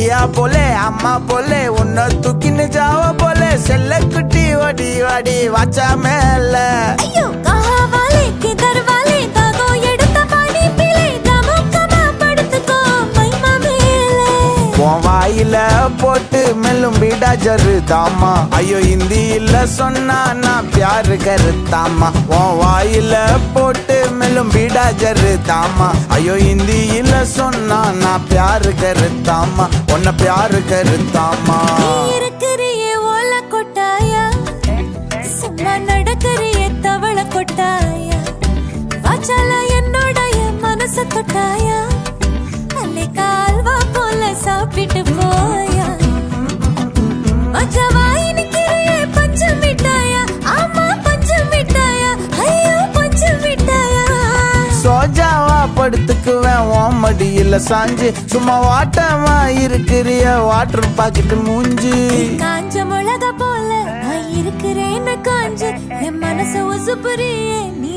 பிரியா போலே அம்மா போலே உன்னை தூக்கின்னு ஜாவ போலே செல்ல குட்டி ஓடி ஓடி வாச்சா மேல வாயில போட்டு மெல்லும் பீடா ஜருதாமா ஐயோ ஹிந்தியில சொன்னா நான் பியாரு கருத்தாமா உன் வாயில போட்டு மெல்லும் பீடா ஜருதாமா ஐயோ ஹிந்தியில சொன்னா நான் பியாரு கருத்தாமா உன்னை பியாரு கருத்தாமா இருக்கிறியே ஓல கொட்டாயா சும்மா நடக்கிறியே தவள கொட்டாயா வாச்சால என்னோடைய மனச தொட்டாயா அல்லே கால்வா போல சாப்பிட்டு போயா மச்சவாய் நிக்கிறியே பஞ்சம் மிட்டாயா ஆமா பஞ்சம் மிட்டாயா ஐயோ பஞ்சம் மிட்டாயா சோஜாவா படுத்துக்குவேன் உன் மடியில சாஞ்சு சும்மா வாட்டமா இருக்கிறிய வாட்டர் பாக்கெட்டு மூஞ்சி காஞ்ச மிளகா போல நான் இருக்கிறேன்னு காஞ்சு என் மனச உசுப்புறியே நீ